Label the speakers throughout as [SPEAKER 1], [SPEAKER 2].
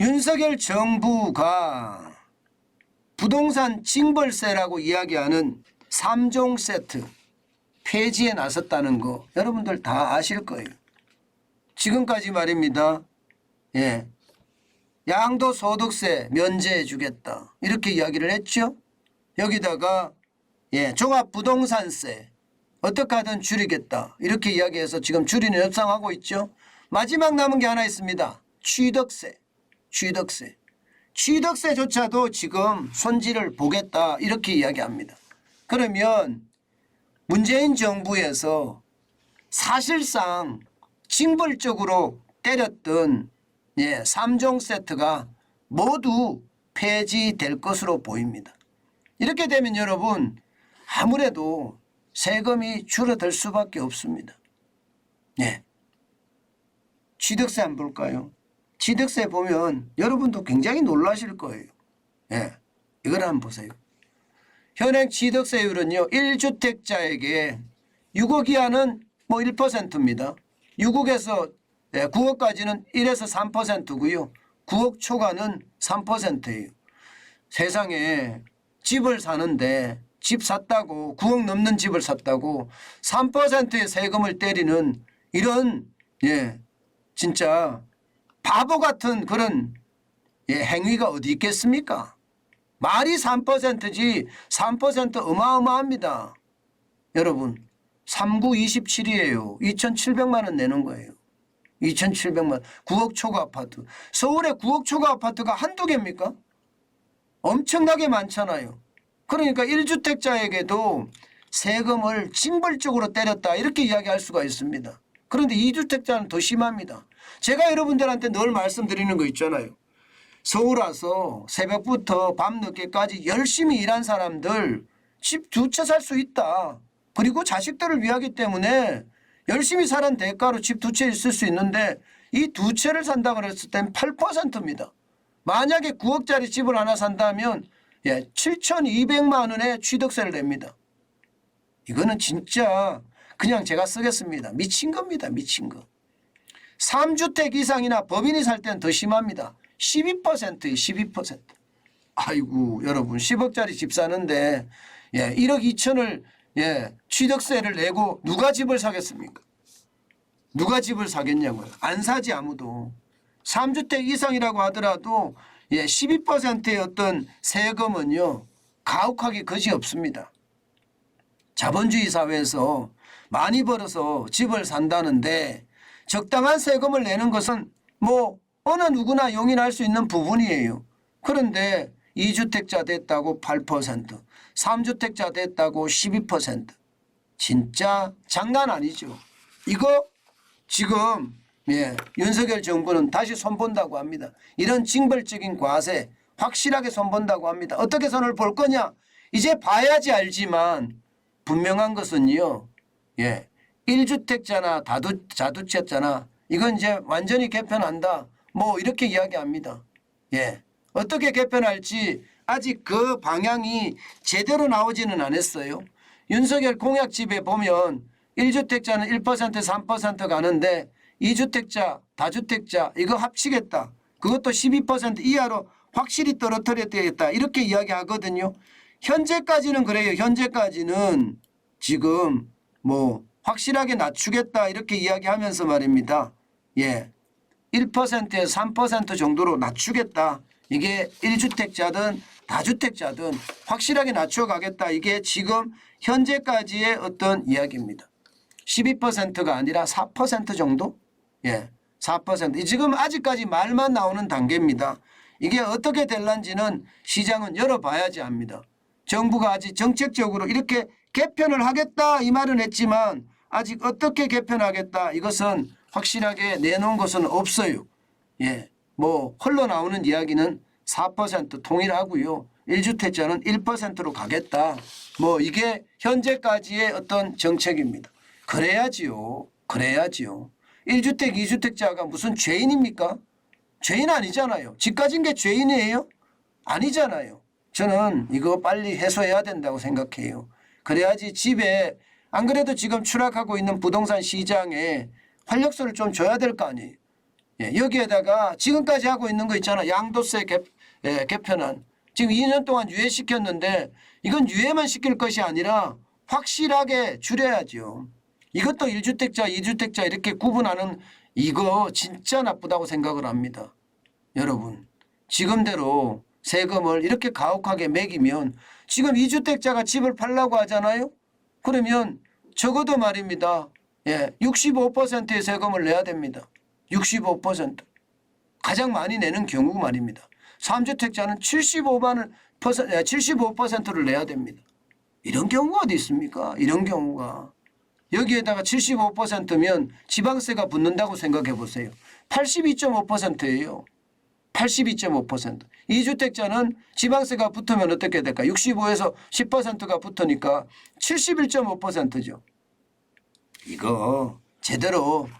[SPEAKER 1] 윤석열 정부가 부동산 징벌세라고 이야기하는 3종 세트 폐지에 나섰다는 거 여러분들 다 아실 거예요. 지금까지 말입니다. 예, 양도소득세 면제해 주겠다 이렇게 이야기를 했죠. 여기다가 종합부동산세 어떻게 하든 줄이겠다 이렇게 이야기해서 지금 줄이는 협상하고 있죠. 마지막 남은 게 하나 있습니다. 취득세. 취득세조차도 지금 손질을 보겠다 이렇게 이야기합니다. 그러면 문재인 정부에서 사실상 징벌적으로 때렸던 3종 세트가 모두 폐지될 것으로 보입니다. 이렇게 되면 여러분 아무래도 세금이 줄어들 수밖에 없습니다. 취득세 한번 볼까요? 취득세 보면 여러분도 굉장히 놀라실 거예요. 이걸 한번 보세요. 현행 취득세율은요. 1주택자에게 6억 이하는 1%입니다. 6억에서 9억까지는 1에서 3%고요. 9억 초과는 3%예요. 세상에 집을 사는데 집 샀다고 9억 넘는 집을 샀다고 3%의 세금을 때리는 이런 진짜 바보 같은 그런 행위가 어디 있겠습니까? 말이 3%지 3% 어마어마합니다. 여러분 3927이에요. 2,700만 원 내는 거예요. 2,700만 원. 9억 초과 아파트. 서울에 9억 초과 아파트가 한두 개입니까? 엄청나게 많잖아요. 그러니까 1주택자에게도 세금을 징벌적으로 때렸다 이렇게 이야기할 수가 있습니다. 그런데 2주택자는 더 심합니다. 제가 여러분들한테 늘 말씀드리는 거 있잖아요. 서울 와서 새벽부터 밤늦게까지 열심히 일한 사람들 집 두 채 살 수 있다. 그리고 자식들을 위하기 때문에 열심히 살은 대가로 집 두 채 있을 수 있는데 이 두 채를 산다 그랬을 땐 8%입니다. 만약에 9억짜리 집을 하나 산다면 7,200만 원의 취득세를 냅니다. 이거는 진짜 그냥 제가 쓰겠습니다. 미친 겁니다. 미친 거. 3주택 이상이나 법인이 살 때는 더 심합니다. 12%예요. 12%. 아이고 여러분 10억짜리 집 사는데 1억 2천을 취득세를 내고 누가 집을 사겠습니까? 누가 집을 사겠냐고요. 안 사지 아무도. 3주택 이상이라고 하더라도 12%의 어떤 세금은요. 가혹하기 그지없습니다. 자본주의 사회에서 많이 벌어서 집을 산다는데 적당한 세금을 내는 것은 어느 누구나 용인할 수 있는 부분이에요. 그런데 2주택자 됐다고 8%, 3주택자 됐다고 12%. 진짜 장난 아니죠. 이거 지금 윤석열 정부는 다시 손본다고 합니다. 이런 징벌적인 과세 확실하게 손본다고 합니다. 어떻게 손을 볼 거냐? 이제 봐야지 알지만 분명한 것은요. 1주택자나 다주택자나 이건 이제 완전히 개편한다. 이렇게 이야기합니다. 어떻게 개편할지 아직 그 방향이 제대로 나오지는 않았어요. 윤석열 공약집에 보면 1주택자는 1% 3% 가는데 2주택자 다주택자 이거 합치겠다. 그것도 12% 이하로 확실히 떨어뜨려야 되겠다. 이렇게 이야기하거든요. 현재까지는 그래요. 현재까지는 지금 확실하게 낮추겠다 이렇게 이야기하면서 말입니다. 1%에서 3% 정도로 낮추겠다. 이게 1주택자든 다주택자든 확실하게 낮춰가겠다. 이게 지금 현재까지의 어떤 이야기입니다. 12%가 아니라 4% 정도? 4%. 지금 아직까지 말만 나오는 단계입니다. 이게 어떻게 될런지는 시장은 열어봐야지 합니다. 정부가 아직 정책적으로 이렇게 개편을 하겠다 이 말은 했지만 아직 어떻게 개편하겠다 이것은 확실하게 내놓은 것은 없어요. 흘러나오는 이야기는 4% 통일하고요. 1주택자는 1%로 가겠다. 이게 현재까지의 어떤 정책입니다. 그래야지요. 1주택 2주택자가 무슨 죄인입니까? 죄인 아니잖아요. 집 가진 게 죄인이에요? 아니잖아요. 저는 이거 빨리 해소해야 된다고 생각해요. 그래야지 집에 안 그래도 지금 추락하고 있는 부동산 시장에 활력소를 좀 줘야 될 거 아니에요. 예, 여기에다가 지금까지 하고 있는 거 있잖아. 양도세 개편안. 지금 2년 동안 유예시켰는데 이건 유예만 시킬 것이 아니라 확실하게 줄여야죠. 이것도 1주택자, 2주택자 이렇게 구분하는 이거 진짜 나쁘다고 생각을 합니다. 여러분 지금대로 세금을 이렇게 가혹하게 매기면 지금 2주택자가 집을 팔라고 하잖아요. 그러면 적어도 말입니다. 예, 65%의 세금을 내야 됩니다. 65%. 가장 많이 내는 경우 말입니다. 3주택자는 75%를 내야 됩니다. 이런 경우가 어디 있습니까? 이런 경우가. 여기에다가 75%면 지방세가 붙는다고 생각해 보세요. 82.5%예요. 82.5%. 2주택자는 지방세가 붙으면 어떻게 될까? 65에서 10%가 붙으니까 71.5%죠. 이거 제대로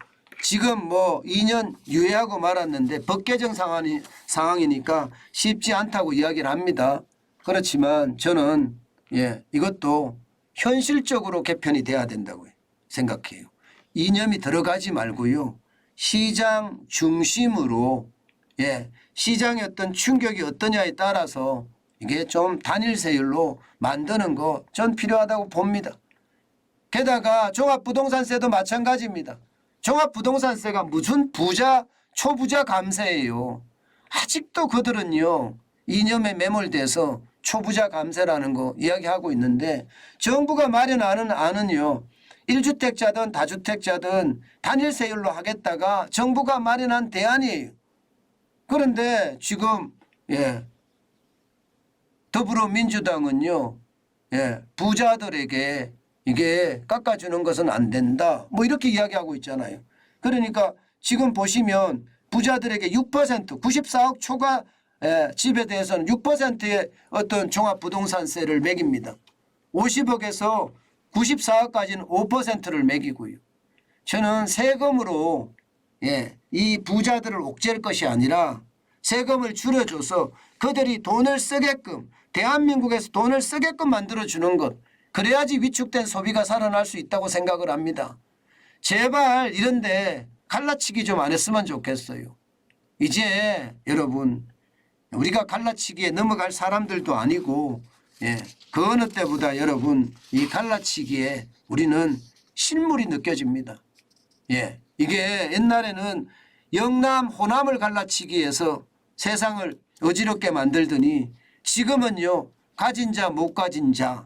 [SPEAKER 1] 지금 뭐 2년 유예하고 말았는데 법 개정 상황이니까 쉽지 않다고 이야기를 합니다. 그렇지만 저는 이것도 현실적으로 개편이 돼야 된다고 생각해요. 이념이 들어가지 말고요. 시장 중심으로 시장의 어떤 충격이 어떠냐에 따라서 이게 좀 단일세율로 만드는 거 전 필요하다고 봅니다. 게다가 종합부동산세도 마찬가지입니다. 종합부동산세가 무슨 초부자 감세예요. 아직도 그들은요. 이념에 매몰돼서 초부자 감세라는 거 이야기하고 있는데 정부가 마련하는 안은요. 1주택자든 다주택자든 단일세율로 하겠다가 정부가 마련한 대안이에요. 그런데 지금 더불어민주당은요. 부자들에게 이게 깎아주는 것은 안 된다. 뭐 이렇게 이야기하고 있잖아요. 그러니까 지금 보시면 부자들에게 6% 94억 초과 집에 대해서는 6%의 어떤 종합부동산세를 매깁니다. 50억에서 94억까지는 5%를 매기고요. 저는 세금으로 이 부자들을 옥죄할 것이 아니라 세금을 줄여줘서 그들이 돈을 쓰게끔 대한민국에서 돈을 쓰게끔 만들어주는 것. 그래야지 위축된 소비가 살아날 수 있다고 생각을 합니다. 제발 이런데 갈라치기 좀 안 했으면 좋겠어요. 이제 여러분 우리가 갈라치기에 넘어갈 사람들도 아니고 그 어느 때보다 여러분 이 갈라치기에 우리는 실물이 느껴집니다. 이게 옛날에는 영남 호남을 갈라치기해서 세상을 어지럽게 만들더니 지금은요 가진 자 못 가진 자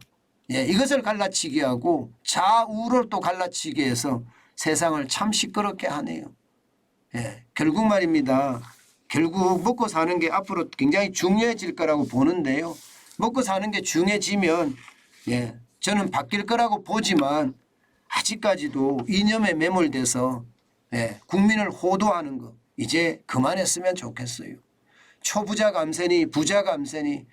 [SPEAKER 1] 이것을 갈라치기하고 좌우를 또 갈라치기 해서 세상을 참 시끄럽게 하네요. 결국 말입니다. 결국 먹고 사는 게 앞으로 굉장히 중요해질 거라고 보는데요. 먹고 사는 게 중요해지면 저는 바뀔 거라고 보지만 아직까지도 이념에 매몰돼서 국민을 호도하는 거 이제 그만했으면 좋겠어요. 초부자 감세니 부자 감세니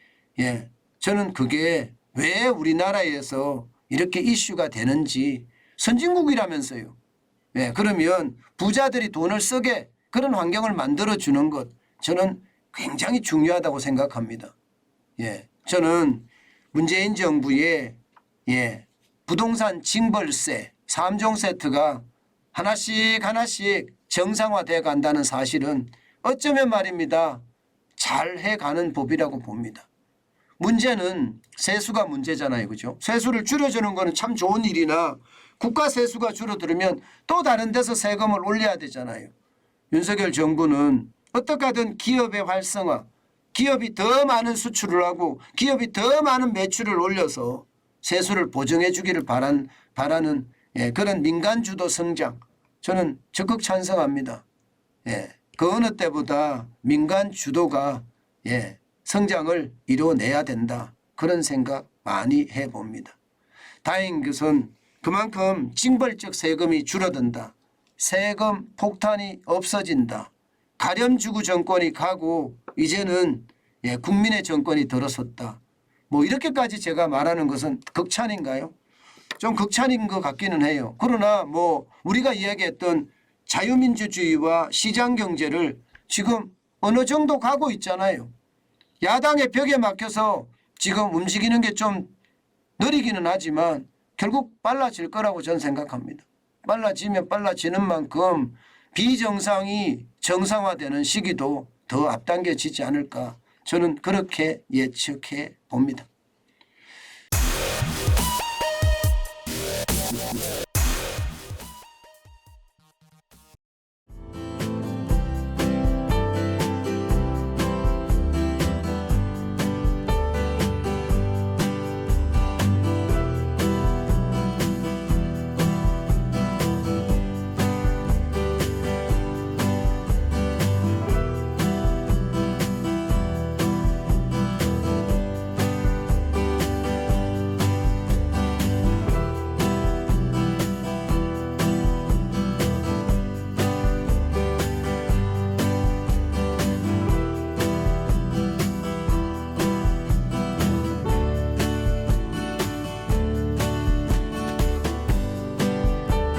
[SPEAKER 1] 저는 그게 왜 우리나라에서 이렇게 이슈가 되는지 선진국이라면서요. 그러면 부자들이 돈을 쓰게 그런 환경을 만들어주는 것 저는 굉장히 중요하다고 생각합니다. 저는 문재인 정부의 부동산 징벌세 3종 세트가 하나씩 정상화되어 간다는 사실은 어쩌면 말입니다. 잘 해가는 법이라고 봅니다. 문제는 세수가 문제잖아요. 그죠? 세수를 줄여주는 거는 참 좋은 일이나 국가 세수가 줄어들면 또 다른 데서 세금을 올려야 되잖아요. 윤석열 정부는 어떻게 하든 기업의 활성화, 기업이 더 많은 수출을 하고 기업이 더 많은 매출을 올려서 세수를 보정해 주기를 바라는 그런 민간주도 성장 저는 적극 찬성합니다. 그 어느 때보다 민간주도가 성장을 이루어내야 된다. 그런 생각 많이 해봅니다. 다행인 것은 그만큼 징벌적 세금이 줄어든다. 세금 폭탄이 없어진다. 가렴주구 정권이 가고 이제는 국민의 정권이 들어섰다. 뭐 이렇게까지 제가 말하는 것은 극찬인가요? 좀 극찬인 것 같기는 해요. 그러나 뭐 우리가 이야기했던 자유민주주의와 시장경제를 지금 어느 정도 가고 있잖아요. 야당의 벽에 막혀서 지금 움직이는 게 좀 느리기는 하지만 결국 빨라질 거라고 저는 생각합니다. 빨라지면 빨라지는 만큼 비정상이 정상화되는 시기도 더 앞당겨지지 않을까 저는 그렇게 예측해 봅니다.